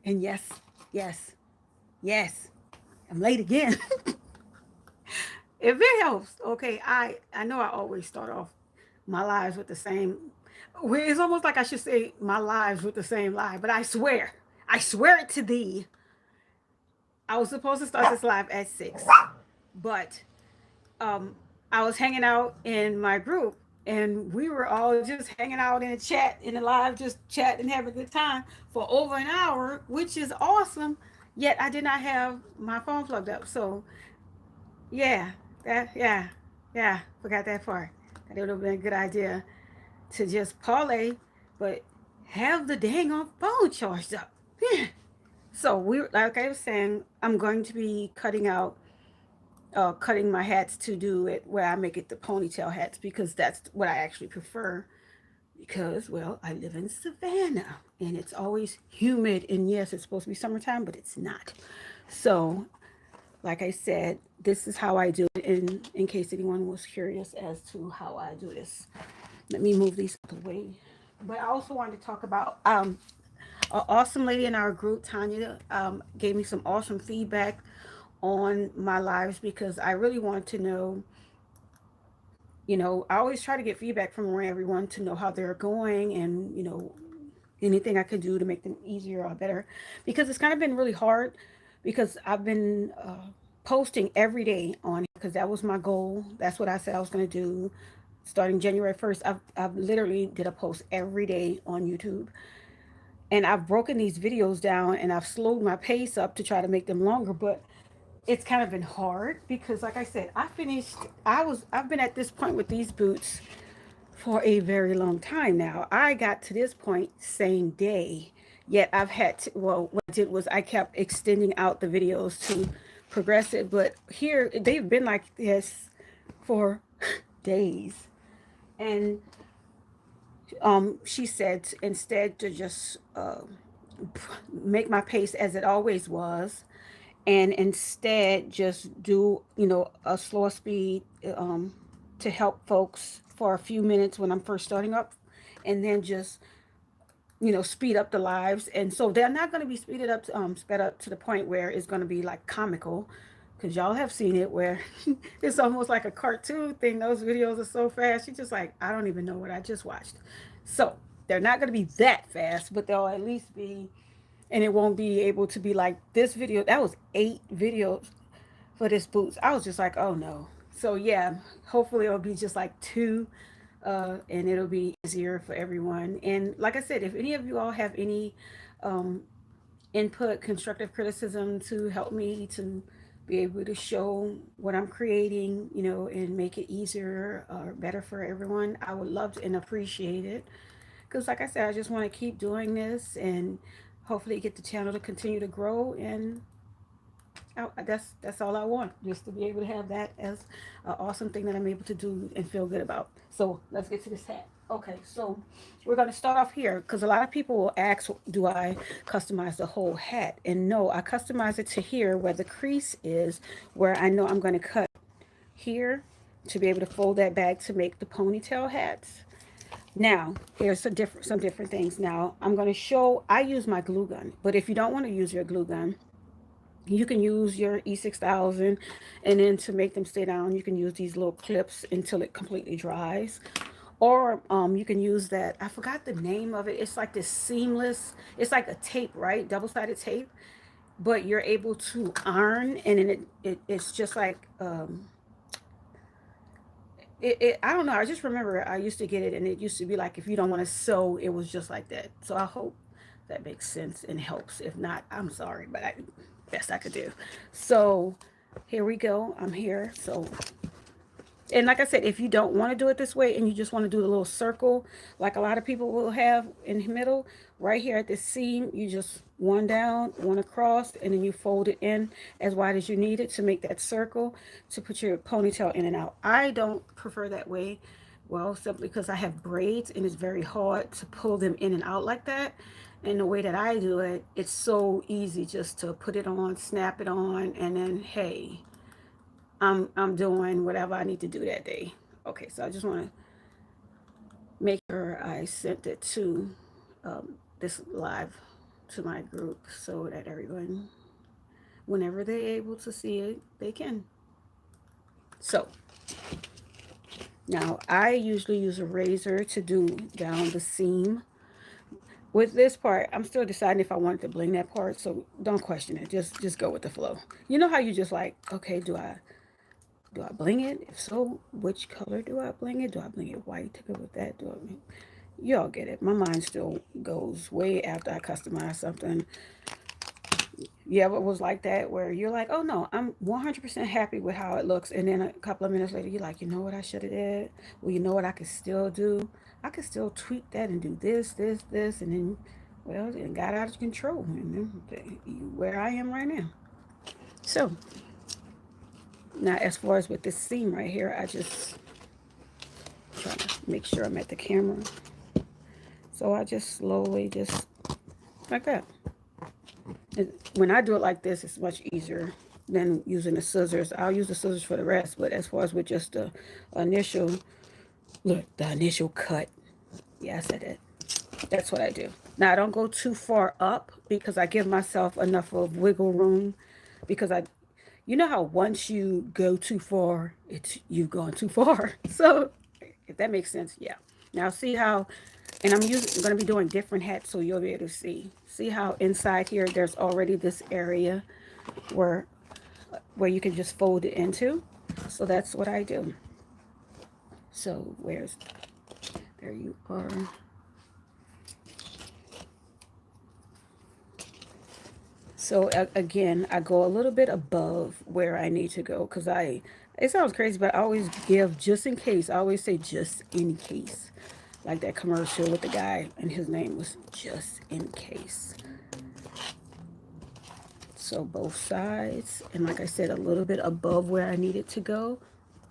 And yes, yes, yes, I'm late again. If it helps, okay. I know I always start off my lives with the same. It's almost like I should say my lives with the same lie, but I swear it to thee. I was supposed to start this live at 6, but um, I was hanging out in my group, and we were all just hanging out in the chat, in the live, just chatting, having a good time for over an hour, which is awesome. Yet I did not have my phone plugged up, so yeah, yeah, yeah, forgot that part. That would have been a good idea to just parlay, but have the dang on phone charged up. So we, like I was saying, I'm going to be cutting my hats to do it where I make it the ponytail hats because that's what I actually prefer. Because, well, I live in Savannah and it's always humid, and yes, it's supposed to be summertime, but it's not. So, like I said, this is how I do it. In case anyone was curious as to how I do this, let me move these away. But I also wanted to talk about an awesome lady in our group, Tanya, gave me some awesome feedback on my lives because I really want to know, I always try to get feedback from everyone to know how they're going and, anything I could do to make them easier or better. Because it's kind of been really hard because I've been posting every day on it because that was my goal. That's what I said I was going to do. Starting January 1st, I've literally did a post every day on YouTube. And I've broken these videos down and I've slowed my pace up to try to make them longer, but it's kind of been hard because like I said, I've been at this point with these boots for a very long time now. I got to this point same day, yet I've had to, well, what I did was I kept extending out the videos to progress it, but here they've been like this for days. And she said instead to just make my pace as it always was, and instead just do a slower speed to help folks for a few minutes when I'm first starting up, and then just speed up the lives. And so they're not going to be sped up to the point where it's going to be like comical, because y'all have seen it where it's almost like a cartoon thing. Those videos are so fast, you're just like, I don't even know what I just watched. So they're not going to be that fast, but they'll at least be, and it won't be able to be like this video. That was 8 videos for this boots. I was just like, oh no. So yeah, hopefully it'll be just like 2, and it'll be easier for everyone. And like I said, if any of you all have any um, input, constructive criticism to help me to be able to show what I'm creating, and make it easier or better for everyone, I would love to and appreciate it. Because, like I said, I just want to keep doing this and hopefully get the channel to continue to grow. And that's all I want, just to be able to have that as an awesome thing that I'm able to do and feel good about. So let's get to this hat. Okay, so we're going to start off here because a lot of people will ask, do I customize the whole hat? And no, I customize it to here where the crease is, where I know I'm going to cut here to be able to fold that back to make the ponytail hats. Now, here's some different things. Now, I'm going to show, I use my glue gun, but if you don't want to use your glue gun, you can use your E6000, and then to make them stay down, you can use these little clips until it completely dries. Or you can use that, I forgot the name of it. It's like this seamless, it's like a tape, right? Double-sided tape, but you're able to iron, and then it's just like, I don't know. I just remember I used to get it, and it used to be like if you don't want to sew, it was just like that. So I hope that makes sense and helps. If not, I'm sorry, but best I could do. So here we go. I'm here. So, and like I said, if you don't want to do it this way and you just want to do a little circle, like a lot of people will have in the middle, right here at the seam, you just one down, one across, and then you fold it in as wide as you need it to make that circle to put your ponytail in and out. I don't prefer that way. Well, simply because I have braids and it's very hard to pull them in and out like that. And the way that I do it, it's so easy just to put it on, snap it on, and then hey, I'm doing whatever I need to do that day. Okay, so I just want to make sure I sent it to this live to my group so that everyone, whenever they're able to see it, they can. So now I usually use a razor to do down the seam. With this part, I'm still deciding if I wanted to bling that part, so don't question it. Just go with the flow. You know how you just like, okay, do I bling it? If so, which color do I bling it? Do I bling it white to go with that? You all get it. My mind still goes way after I customize something. Yeah, it was like that where you're like, oh no, I'm 100% happy with how it looks. And then a couple of minutes later, you're like, you know what I should have did? Well, you know what I could still do? I could still tweak that and do this, this, this. And then, well, it got out of control. And then where I am right now. So, now as far as with this seam right here, I just try to make sure I'm at the camera. So I just slowly, just like that. When I do it like this, it's much easier than using the scissors. I'll use the scissors for the rest, but as far as with just the initial, look, the initial cut. Yeah, I said it. That's what I do. Now, I don't go too far up because I give myself enough of wiggle room because you know how once you go too far, you've gone too far. So, if that makes sense, yeah. Now, see how, and I'm going to be doing different hats so you'll be able to see. See how inside here there's already this area where you can just fold it into. So that's what I do. So there you are. So again, I go a little bit above where I need to go because it sounds crazy, but I always give just in case. I always say just in case. Like that commercial with the guy and his name was Just In Case. So both sides, and like I said, a little bit above where I need it to go,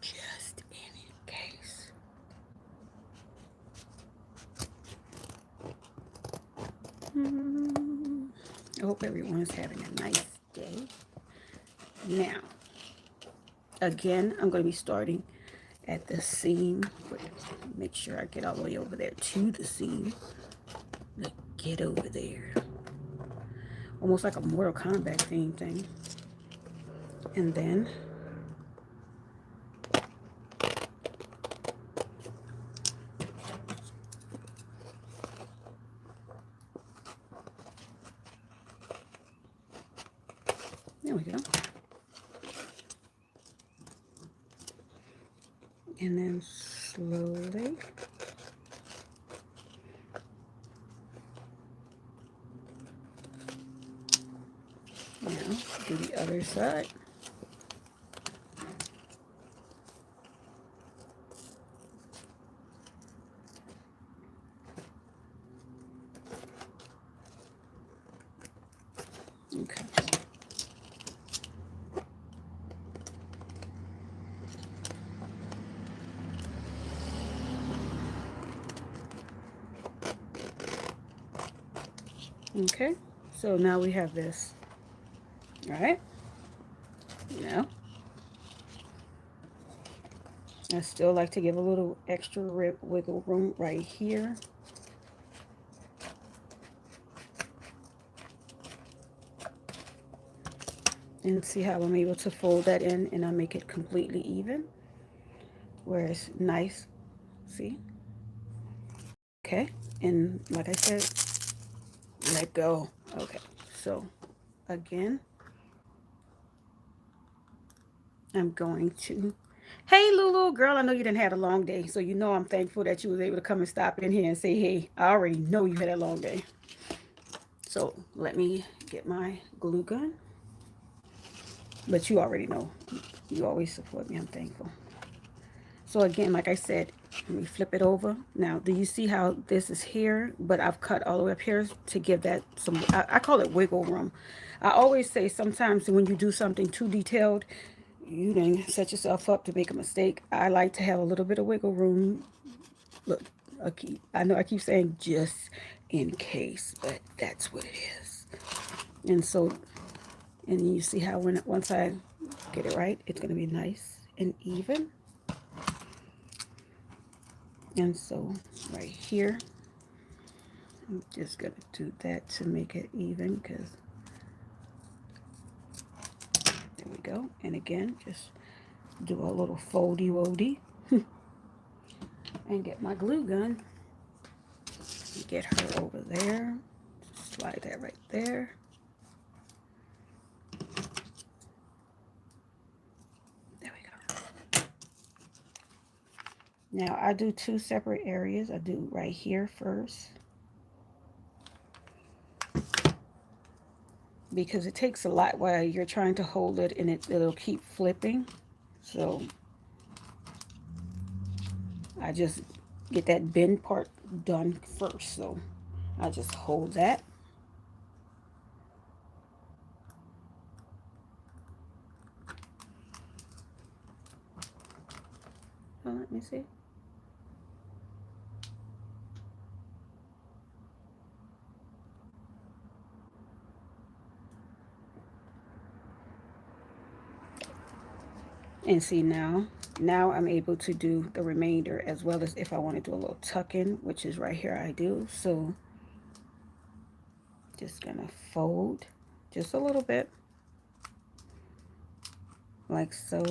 just in case. I hope everyone is having a nice day. Now, again, I'm going to be starting at the seam. Make sure I get all the way over there to the seam. Like, get over there. Almost like a Mortal Kombat theme thing. And then there we go. And then slowly now do the other side. Okay. Okay, so now we have this. All right. Now, I still like to give a little extra wiggle room right here. And see how I'm able to fold that in and I make it completely even. Where it's nice. See? Okay. And like I said, let go. Okay. So, again, I'm going to... Hey, Lulu, girl, I know you didn't have a long day, so you know I'm thankful that you was able to come and stop in here and say, hey, I already know you had a long day. So let me get my glue gun. But you already know. You always support me. I'm thankful. So again, like I said, let me flip it over. Now, do you see how this is here, but I've cut all the way up here to give that some, I call it wiggle room. I always say sometimes when you do something too detailed, you then set yourself up to make a mistake. I like to have a little bit of wiggle room. Look, I know I keep saying just in case, but that's what it is. And so, and you see how once I get it right, it's going to be nice and even. And so right here, I'm just gonna do that to make it even, because there we go. And again, just do a little foldy woody and get my glue gun. Get her over there. Slide that right there. There we go. Now I do two separate areas. I do right here first, because it takes a lot while you're trying to hold it, and it'll keep flipping. So I just get that bend part done first. So I just hold that. Oh, let me see. And see, now I'm able to do the remainder, as well as if I want to do a little tuck in, which is right here I do. So just gonna fold just a little bit, like so.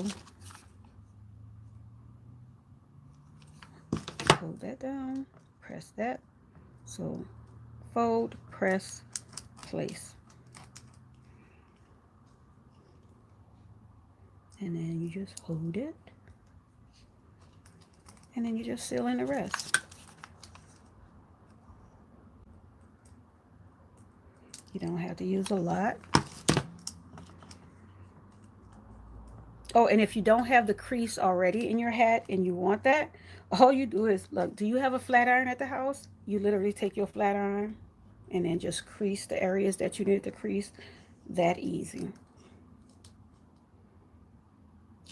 Hold that down, press that. So fold, press, place. And then you just hold it. And then you just seal in the rest. You don't have to use a lot. Oh, and if you don't have the crease already in your hat and you want that, all you do is, look, do you have a flat iron at the house? You literally take your flat iron and then just crease the areas that you need to crease. That easy.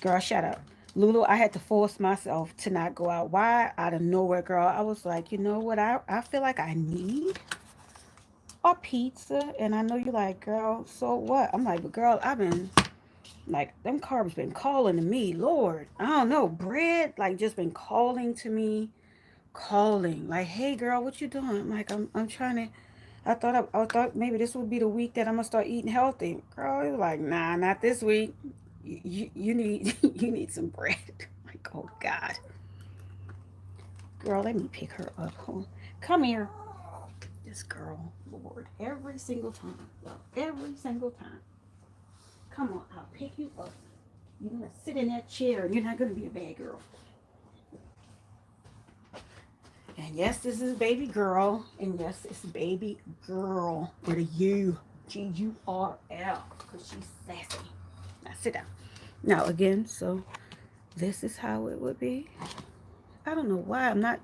Girl, shut up. Lulu, I had to force myself to not go out. Why? Out of nowhere, girl. I was like, you know what? I feel like I need a pizza. And I know you're like, girl, so what? I'm like, but girl, I've been, like, them carbs been calling to me. Lord, I don't know. Bread, like, just been calling to me. Calling. Like, hey, girl, what you doing? I'm like, I'm trying to. I thought maybe this would be the week that I'm gonna start eating healthy. Girl, you're like, nah, not this week. You need you need some bread. Like, oh God, girl, let me pick her up. Come here, this girl, Lord, every single time, every single time. Come on, I'll pick you up. You're gonna sit in that chair, and you're not gonna be a bad girl. And yes, this is baby girl, and yes, it's baby girl with a U, Gurl, because she's sassy. Now sit down. Now again, so this is how it would be. I don't know why I'm not.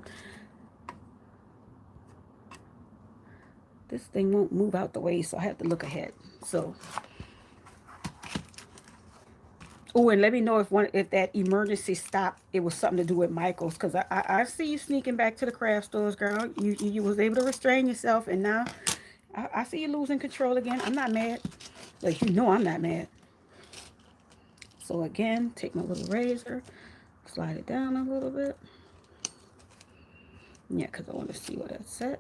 This thing won't move out the way, so I have to look ahead. So, oh, and let me know if that emergency stop, it was something to do with Michael's, because I see you sneaking back to the craft stores, girl. You was able to restrain yourself, and now I see you losing control again. I'm not mad. Like, you know I'm not mad. So again, take my little razor, slide it down a little bit. Yeah, because I want to see what that's at.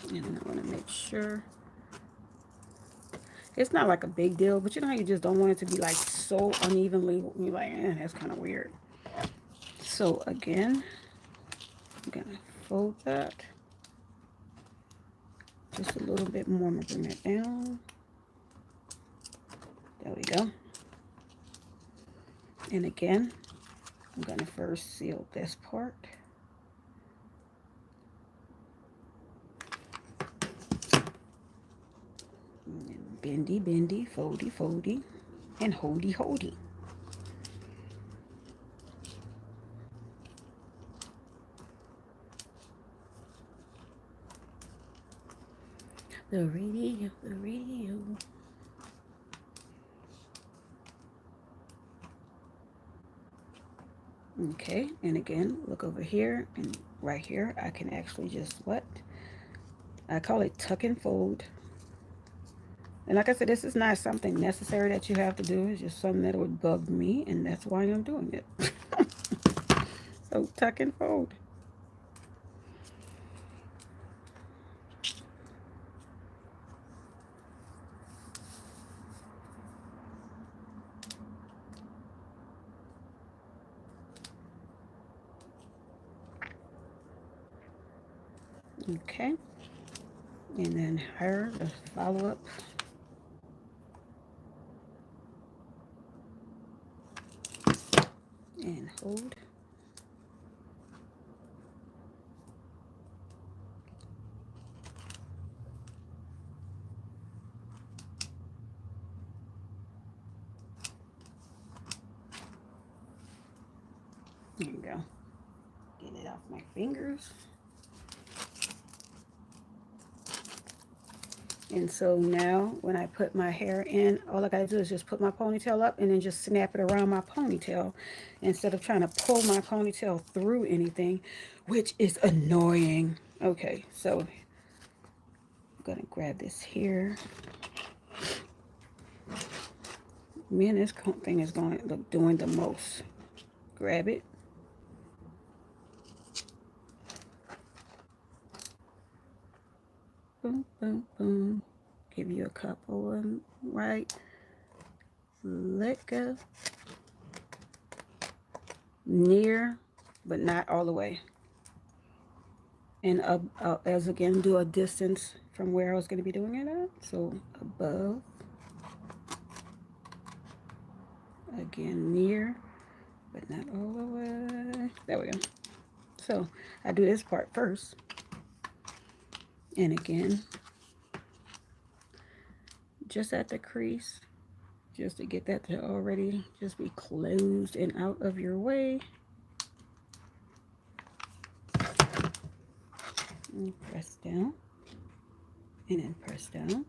And I want to make sure. It's not like a big deal, but you know how you just don't want it to be like so unevenly. You're like, that's kind of weird. So again, I'm going to fold that. Just a little bit more. I'm going to bring that down. There we go. And again, I'm going to first seal this part. And bendy, bendy, foldy, foldy, and holdy, holdy. The radio, the radio. Okay, and again, look over here, and right here, I can actually just what? I call it tuck and fold. And like I said, this is not something necessary that you have to do. It's just something that would bug me, and that's why I'm doing it. So tuck and fold. Okay. And then her, the follow up. And hold. There you go. Get it off my fingers. And so now when I put my hair in, all I gotta do is just put my ponytail up and then just snap it around my ponytail instead of trying to pull my ponytail through anything, which is annoying. Okay, so I'm gonna grab this here. Man, this thing is going look doing the most. Grab it. Boom, boom, boom. Give you a couple of them, right? Let go. Near, but not all the way. And as again, do a distance from where I was going to be doing it at. So above. Again, near, but not all the way. There we go. So I do this part first. And again, just at the crease, just to get that to already just be closed and out of your way. And press down. And then press down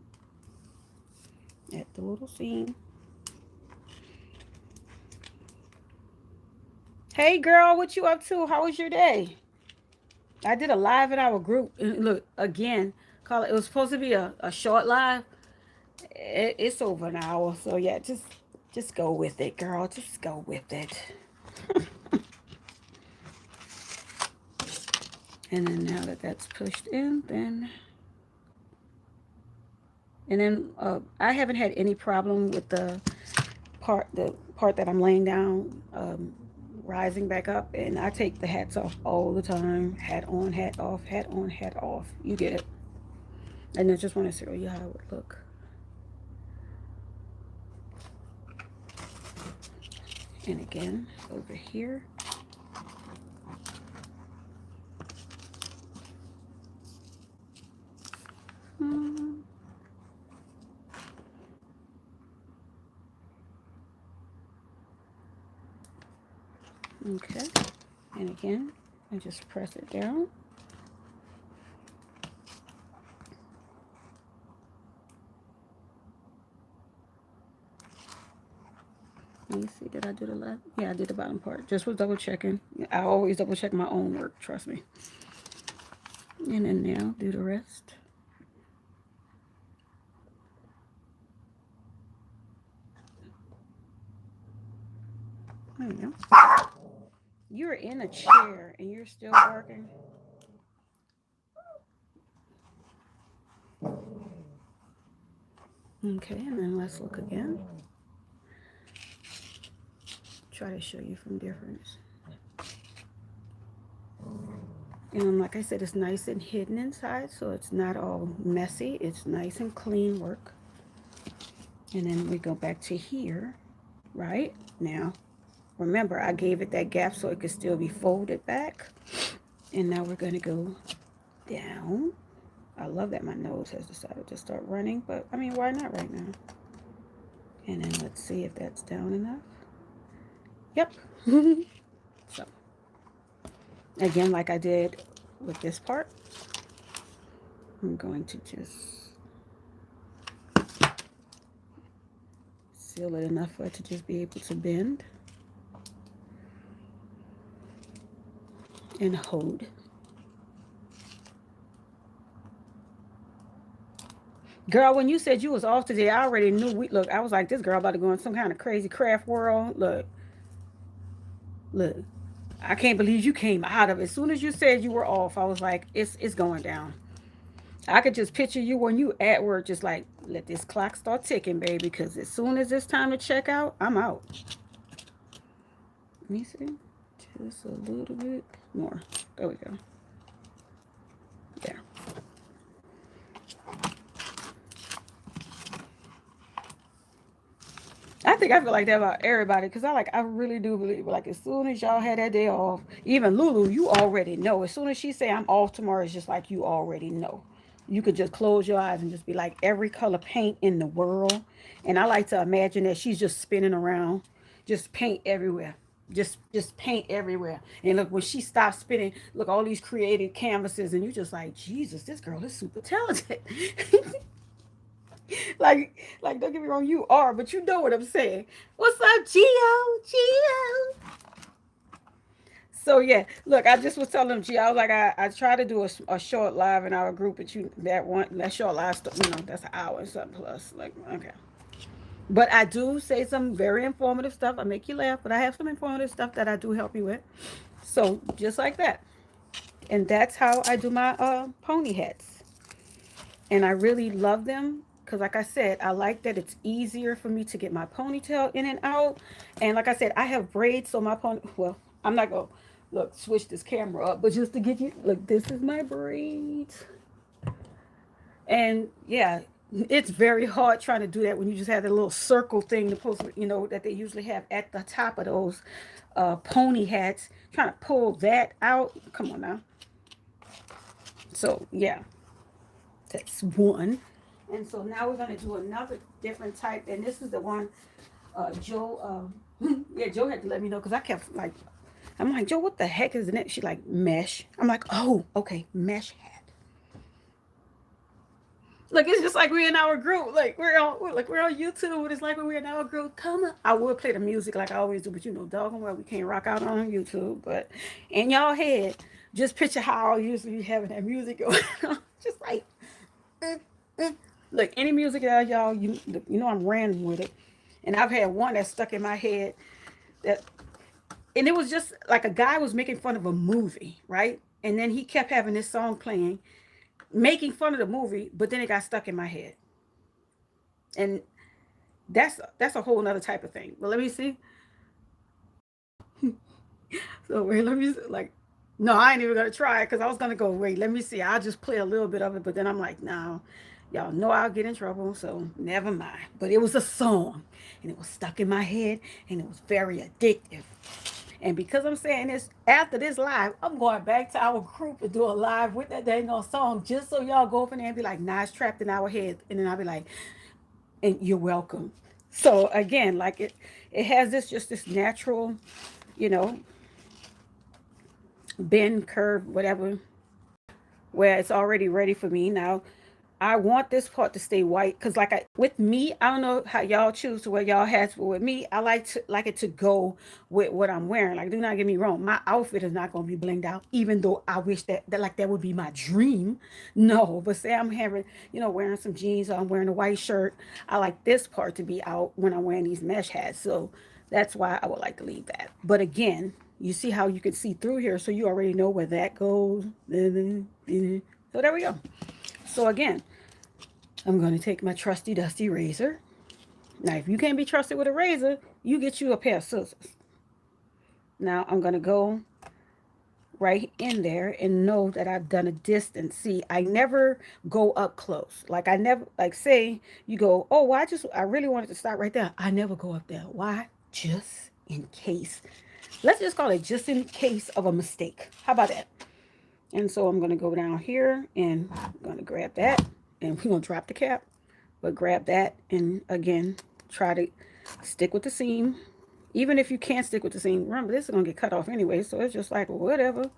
at the little seam. Hey girl, what you up to? How was your day? I did a live in our group. And look, again, call it. It was supposed to be a short live. It's over an hour. So yeah, just go with it, girl. Just go with it. And then now that that's pushed in, then I haven't had any problem with the part that I'm laying down, rising back up, and I take the hats off all the time. Hat on, hat off, hat on, hat off. You get it. And I just want to show you how it would look. And again, over here. Okay. And again, I just press it down. Let me see, did I do the left? Yeah, I did the bottom part. Just was double checking. I always double check my own work, trust me. And then now do the rest. There you go. You're in a chair and you're still working. Okay, and then let's look again. Try to show you from difference. And like I said, it's nice and hidden inside, so it's not all messy. It's nice and clean work. And then we go back to here, right? Now, remember, I gave it that gap so it could still be folded back. And now we're going to go down. I love that my nose has decided to start running, but I mean, why not right now? And then let's see if that's down enough. Yep. So, again, like I did with this part, I'm going to just seal it enough for it to just be able to bend and hold. Girl, when you said you was off today, I already knew. Look, I was like, this girl about to go in some kind of crazy craft world. Look. I can't believe you came out of it. As soon as you said you were off, I was like, it's going down. I could just picture you when you at work, just like, let this clock start ticking, baby, because as soon as it's time to check out, I'm out. Let me see. Just a little bit more. There we go. There. I think I feel like that about everybody because I really do believe like as soon as y'all had that day off, even Lulu, you already know. As soon as she say I'm off tomorrow, it's just like you already know. You could just close your eyes and just be like every color paint in the world. And I like to imagine that she's just spinning around, just paint everywhere. Just paint everywhere. And look, when she stops spinning, look all these creative canvases, and you just like, Jesus, this girl is super talented. like don't get me wrong, you are, but you know what I'm saying. What's up, Gio? So yeah, look, I just was telling them, Gio, I was like, I try to do a short live in our group, but you that short live stuff, that's an hour and something plus. Like, okay. But I do say some very informative stuff. I make you laugh, but I have some informative stuff that I do help you with. So just like that. And that's how I do my pony hats. And I really love them because, like I said, I like that it's easier for me to get my ponytail in and out. And like I said, I have braids, so my pony. Well, I'm not gonna look switch this camera up, but just to get you look, this is my braids. And yeah, it's very hard trying to do that when you just have that little circle thing to post, that they usually have at the top of those pony hats. Trying to pull that out. Come on now. So yeah, that's one. And so now we're going to do another different type. And this is the one Joe, yeah, Joe had to let me know because I kept like, I'm like, Joe, what the heck is it? She like, mesh. I'm like, oh, okay, mesh hat. Look, it's just like we're in our group. We're on YouTube. It's like when we're in our group. Come on. I would play the music like I always do, but doggone well we can't rock out on YouTube. But in y'all head, just picture how I usually be having that music going on. Just like, uh, uh. Look, any music that y'all, I'm random with it. And I've had one that stuck in my head that, and it was just like a guy was making fun of a movie, right? And then he kept having this song playing, making fun of the movie, but then it got stuck in my head. And that's a whole nother type of thing. But let me see. So wait, let me like. No, I ain't even gonna try it because I was gonna go. Wait, let me see. I'll just play a little bit of it, but then I'm like, no, y'all know I'll get in trouble, so never mind. But it was a song, and it was stuck in my head, and it was very addictive. And because I'm saying this after this live, I'm going back to our group and do a live with that dang on song just so y'all go up in there and be like, nah, it's trapped in our heads. And then I'll be like, and you're welcome. So again, like it has this natural, you know, bend, curve, whatever, where it's already ready for me. Now, I want this part to stay white because, with me, I don't know how y'all choose to wear y'all hats, but with me, I like it to go with what I'm wearing. Like, do not get me wrong, my outfit is not going to be blinged out, even though I wish that would be my dream. No, but say I'm having, wearing some jeans or I'm wearing a white shirt, I like this part to be out when I'm wearing these mesh hats. So that's why I would like to leave that. But again, you see how you can see through here, so you already know where that goes. So there we go. So again, I'm going to take my trusty dusty razor. Now, if you can't be trusted with a razor, you get you a pair of scissors. Now, I'm going to go right in there and know that I've done a distance. See, I never go up close. Like I never, like say you go, oh, well, I really wanted to stop right there. I never go up there. Why? Just in case. Let's just call it just in case of a mistake. How about that? And so I'm going to go down here and I'm going to grab that and we're going to drop the cap, but grab that and again, try to stick with the seam. Even if you can't stick with the seam, remember this is going to get cut off anyway. So it's just like, whatever.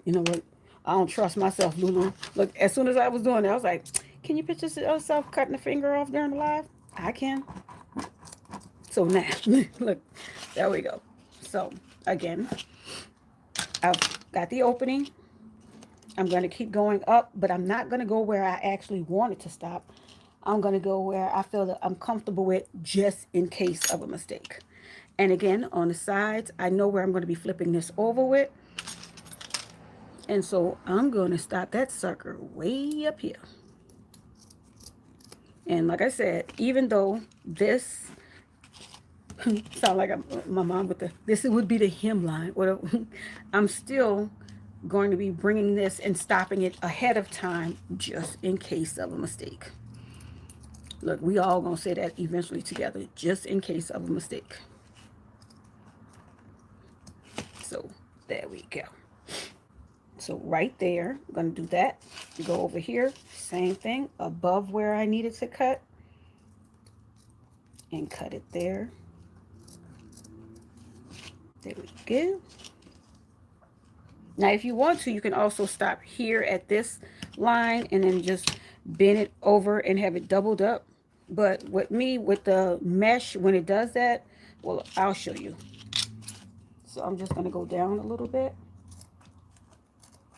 You know what? I don't trust myself, Lulu. Look, as soon as I was doing it, I was like, can you picture yourself cutting a finger off during the live? I can. So now, look, there we go. So again, I've got the opening. I'm going to keep going up, but I'm not going to go where I actually wanted to stop. I'm going to go where I feel that I'm comfortable with just in case of a mistake. And again, on the sides, I know where I'm going to be flipping this over with. And so I'm going to stop that sucker way up here. And like I said, even though this sound like my mom with the, this would be the hemline. I'm still going to be bringing this and stopping it ahead of time just in case of a mistake. Look, we all gonna say that eventually together, just in case of a mistake. So there we go. So right there, I'm gonna do that. Go over here, same thing, above where I needed to cut, and cut it there. There we go. Now, if you want to, you can also stop here at this line and then just bend it over and have it doubled up. But with me, with the mesh, when it does that, well, I'll show you. So I'm just going to go down a little bit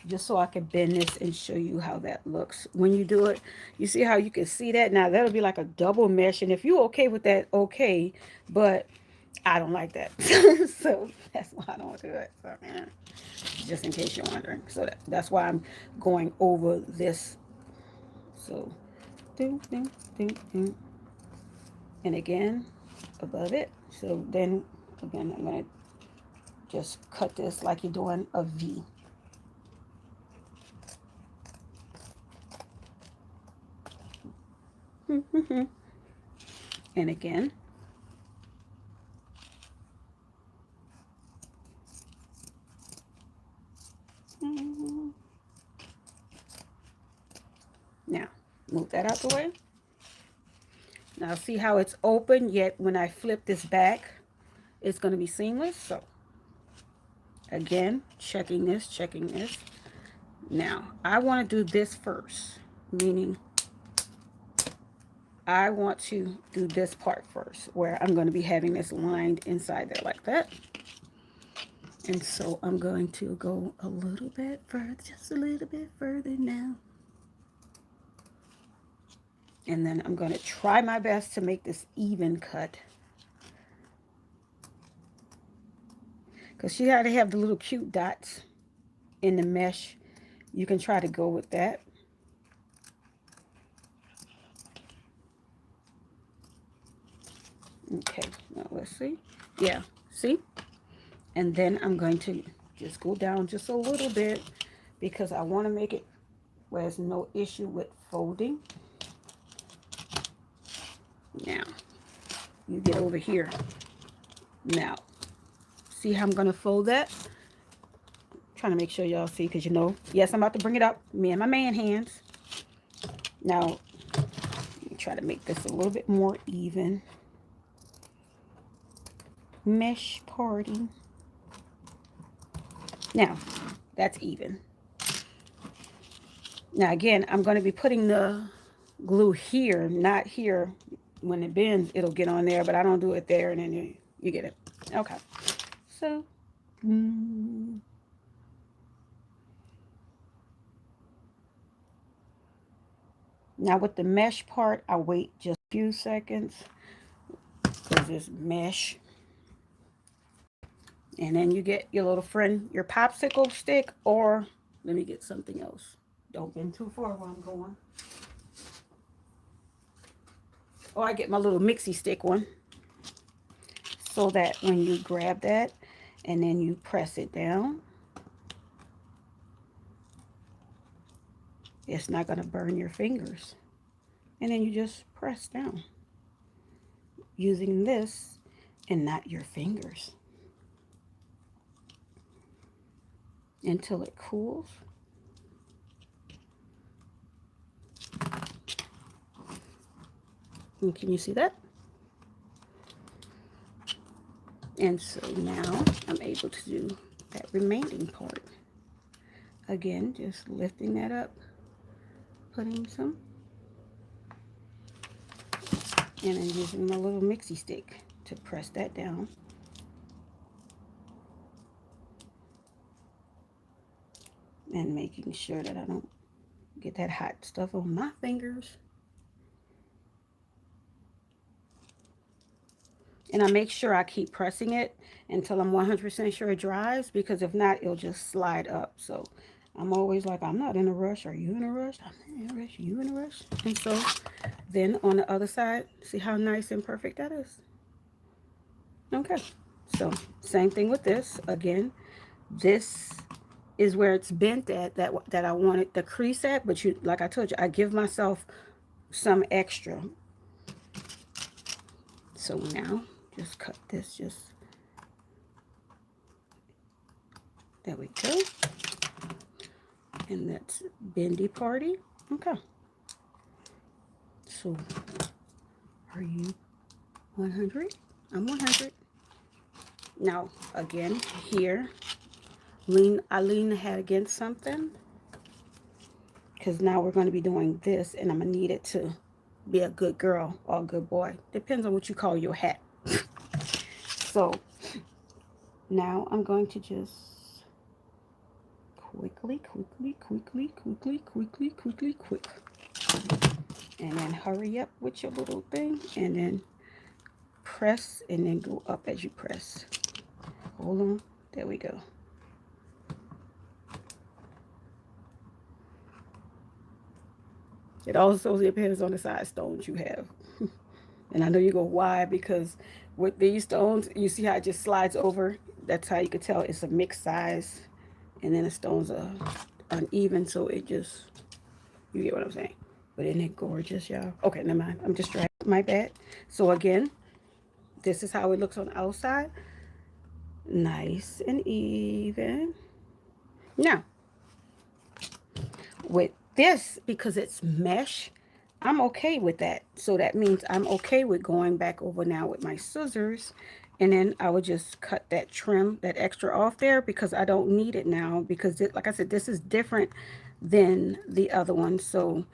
just so I can bend this and show you how that looks. When you do it, you see how you can see that? Now, that'll be like a double mesh. And if you're okay with that, okay. But I don't like that. So that's why I don't do it. So, just in case you're wondering. So that's why I'm going over this. So, do, do, do, do. And again, above it. So then, again, I'm going to just cut this like you're doing a V. And again. Now, move that out the way. Now, see how it's open, yet when I flip this back, it's going to be seamless. So, again, checking this, checking this. Now, I want to do this first, meaning I want to do this part first, where I'm going to be having this lined inside there like that. And so I'm going to go a little bit further, just a little bit further now. And then I'm going to try my best to make this even cut. Because she had to have the little cute dots in the mesh. You can try to go with that. Okay, now let's see. Yeah, see? And then I'm going to just go down just a little bit because I want to make it where there's no issue with folding. Now, you get over here. Now, see how I'm going to fold that? I'm trying to make sure y'all see because you know, yes, I'm about to bring it up. Me and my man hands. Now, let me try to make this a little bit more even. Mesh party. Now, that's even. Now, again, I'm going to be putting the glue here, not here. When it bends, it'll get on there, but I don't do it there, and then you get it. Okay. So, now with the mesh part, I wait just a few seconds because it's mesh. And then you get your little friend, your popsicle stick, or let me get something else. Don't bend too far while I'm going. Or I get my little mixie stick one. So that when you grab that and then you press it down, it's not going to burn your fingers. And then you just press down using this and not your fingers until it cools. And can you see that? And so now I'm able to do that remaining part. Again, just lifting that up, putting some, and then using my little mixie stick to press that down. And making sure that I don't get that hot stuff on my fingers. And I make sure I keep pressing it until I'm 100% sure it dries, because if not, it'll just slide up. So I'm always like, I'm not in a rush. Are you in a rush? I'm not in a rush. Are you in a rush? And so then on the other side, see how nice and perfect that is? Okay. So same thing with this. Again, this is where it's bent at, that I wanted the crease at, but you, like I told you, I give myself some extra. So now just cut this, just there we go. And that's bendy party. Okay. So are you 100? I'm 100. Now again here, I lean the head against something, because now we're going to be doing this, and I'm going to need it to be a good girl or a good boy. Depends on what you call your hat. So now I'm going to just quickly, quick. And then hurry up with your little thing, and then press, and then go up as you press. Hold on. There we go. It also depends on the size stones you have. And I know you go, why? Because with these stones, you see how it just slides over? That's how you can tell it's a mixed size. And then the stones are uneven, so it just, you get what I'm saying. But isn't it gorgeous, y'all? Okay, never mind. I'm distracted. My bad. So again, this is how it looks on the outside. Nice and even. Now, with this, because it's mesh, I'm okay with that. So that means I'm okay with going back over now with my scissors, and then I would just cut that trim, that extra off there, because I don't need it now, because it, like I said, this is different than the other one. So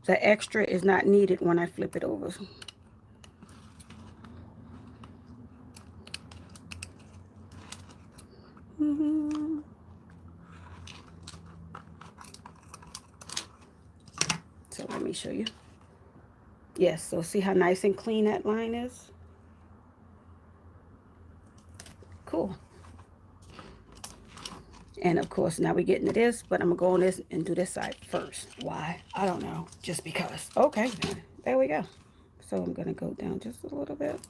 the extra is not needed when I flip it over. Mm-hmm. So let me show you. Yes, so see how nice and clean that line is? Cool. And of course, now we're getting to this, but I'm gonna go on this and do this side first. Why? I don't know, just because. Okay, there we go. So I'm gonna go down just a little bit.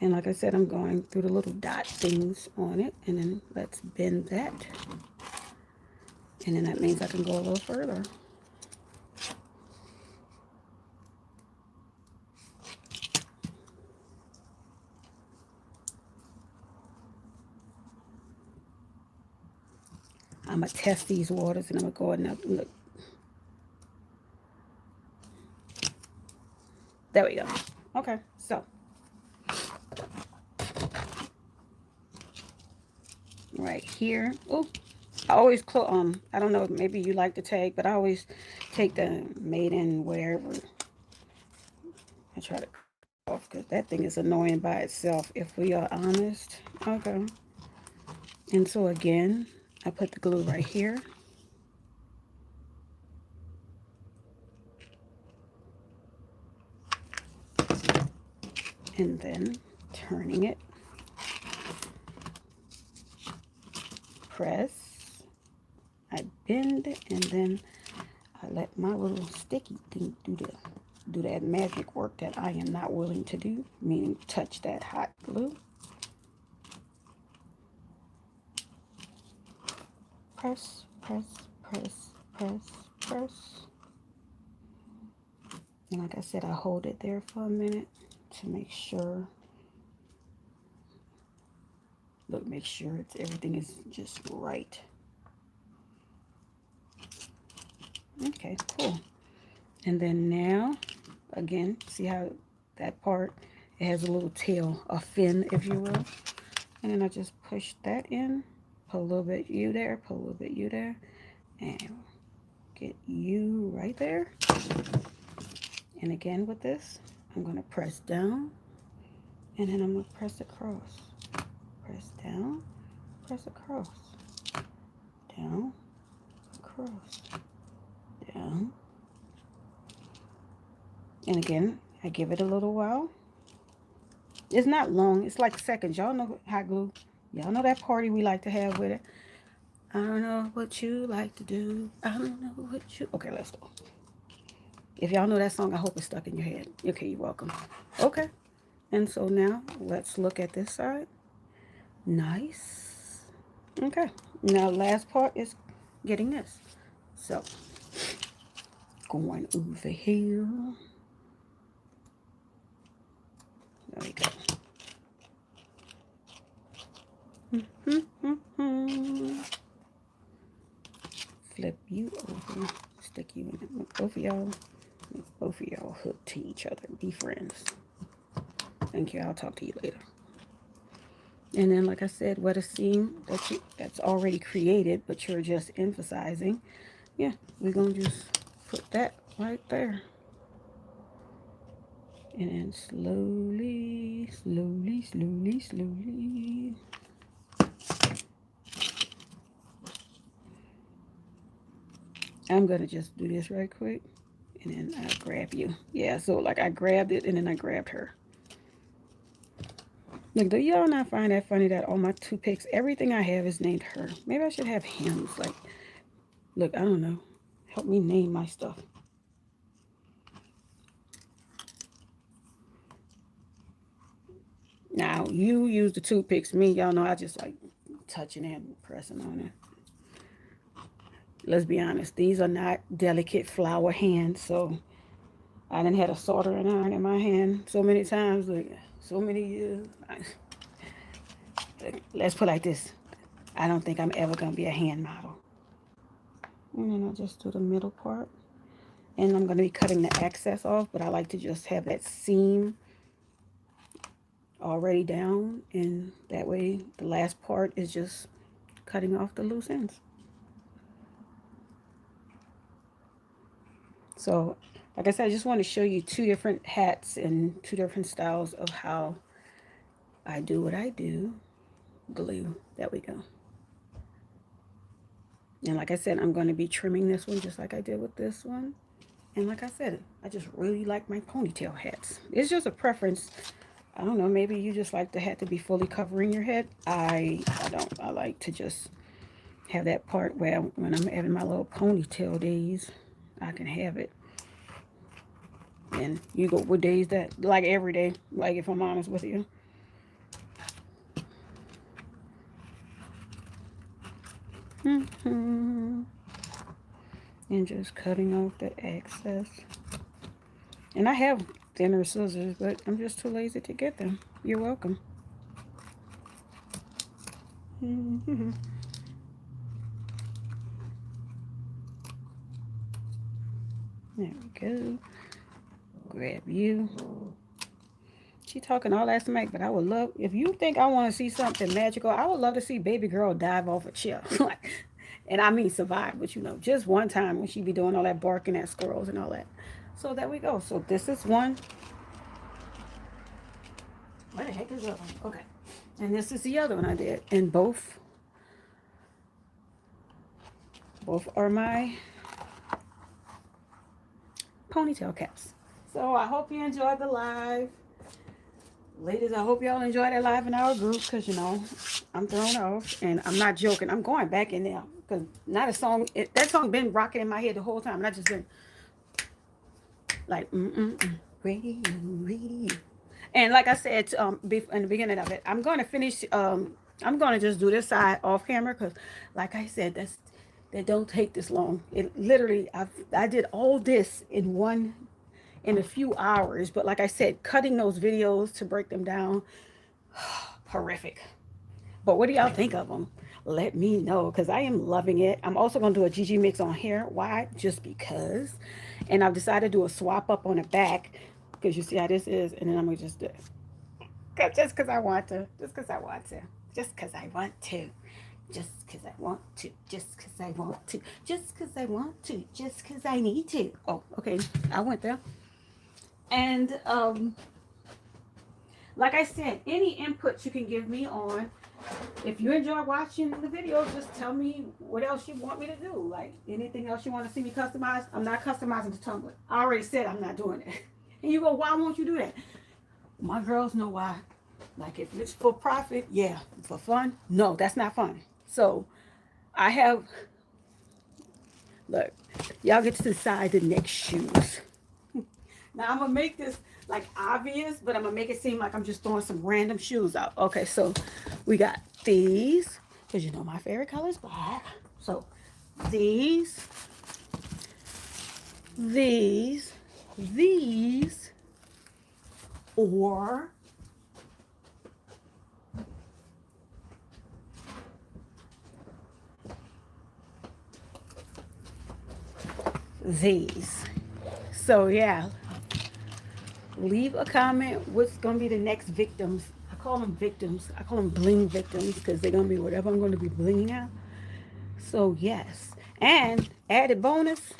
And like I said, I'm going through the little dot things on it, and then let's bend that. And then that means I can go a little further. I'm gonna test these waters, and I'm gonna go and look. There we go. Okay, so right here. Oh, I always I don't know, maybe you like the tag, but I always take the made in wherever. I try to off, because that thing is annoying by itself, if we are honest. Okay. And so again, I put the glue right here. And then turning it. Press. I bend, and then I let my little sticky thing do that magic work that I am not willing to do, meaning touch that hot glue. Press, press, press, press, press. And like I said, I hold it there for a minute to make sure. Look, make sure everything is just right. Okay, cool. And then now, again, see how that part, it has a little tail, a fin, if you will. And then I just push that in, put a little bit you there, put a little bit you there, and get you right there. And again with this, I'm going to press down, and then I'm going to press across. Press down, press across. Down, across, down. And again, I give it a little while. It's not long. It's like seconds. Y'all know hot glue. Y'all know that party we like to have with it. I don't know what you like to do. I don't know what you... Okay, let's go. If y'all know that song, I hope it's stuck in your head. Okay, you're welcome. Okay. And so now, let's look at this side. Nice. Okay. Now, last part is getting this. So, going over here. There we go. Flip you over. Stick you in it. Both of y'all hook to each other. Be friends. Thank you. I'll talk to you later. And then, like I said, what a seam that's already created, but you're just emphasizing. Yeah, we're going to just put that right there. And then slowly, slowly, slowly, slowly. I'm going to just do this right quick. And then I grab you. Yeah, so like I grabbed it and then I grabbed her. Look, do y'all not find that funny that all my toothpicks, everything I have is named her? Maybe I should have hymns. Like, look, I don't know. Help me name my stuff. Now, you use the toothpicks. Me, y'all know I just like touching it and pressing on it. Let's be honest. These are not delicate flower hands. So, I done had a soldering iron in my hand so many times. Like, so many years. Let's put it like this. I don't think I'm ever going to be a hand model. And then I'll just do the middle part. And I'm going to be cutting the excess off, but I like to just have that seam already down. And that way the last part is just cutting off the loose ends. So, like I said, I just want to show you two different hats and two different styles of how I do what I do. Glue. There we go. And like I said, I'm going to be trimming this one just like I did with this one. And like I said, I just really like my ponytail hats. It's just a preference. I don't know, maybe you just like the hat to be fully covering your head. I don't. I like to just have that part where when I'm having my little ponytail days, I can have it. And you go with days that, like every day, like if I'm honest with you. And just cutting off the excess. And I have thinner scissors, but I'm just too lazy to get them. You're welcome. There we go. Grab you. She talking all that smack, but I would love, if you think I want to see something magical, I would love to see baby girl dive off a chair. And I mean survive, but you know, just one time when she be doing all that barking at squirrels and all that. So there we go. So this is one. Where the heck is the other one? Okay. And this is the other one I did. And both are my ponytail caps. So I hope you enjoyed the live. Ladies, I hope y'all enjoyed that live in our group because, you know, I'm thrown off. And I'm not joking. I'm going back in there because not a song. That song been rocking in my head the whole time. And I just been like, radio, radio. And like I said in the beginning of it, I'm going to finish. I'm going to just do this side off camera because, like I said, that don't take this long. It literally, I did all this in a few hours. But like I said, cutting those videos to break them down, horrific. But what do y'all think of them? Let me know because I am loving it. I'm also going to do a GG mix on here. Why? Just because. And I've decided to do a swap up on the back because you see how this is. And then I'm going to just do it. Just because I want to. Just because I want to. Just because I want to. Just because I want to. Just because I want to. Just because I want to. Just because I need to. Oh, okay. I went there. And like I said, any input you can give me on, if you enjoy watching the videos, just tell me what else you want me to do. Like anything else you want to see me customize. I'm not customizing the tumbler. I already said I'm not doing it. And you go, why won't you do that? My girls know why. Like if it's for profit, yeah. For fun, no, that's not fun. So I have, look, y'all get to decide the next shoes. Now I'm gonna make this like obvious, but I'm gonna make it seem like I'm just throwing some random shoes out. Okay, so we got these, because you know my favorite color is black. So these, these, these, or these. So yeah, leave a comment. What's gonna be the next victims? I call them victims. I call them bling victims because they're gonna be whatever I'm gonna be blinging out. So yes, and added bonus,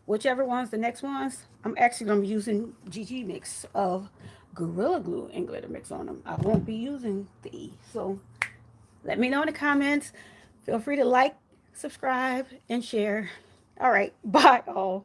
whichever one's the next ones, I'm actually gonna be using GG mix of Gorilla Glue and glitter mix on them. I won't be using the E. So let me know in the comments. Feel free to like, subscribe, and share. All right, bye all.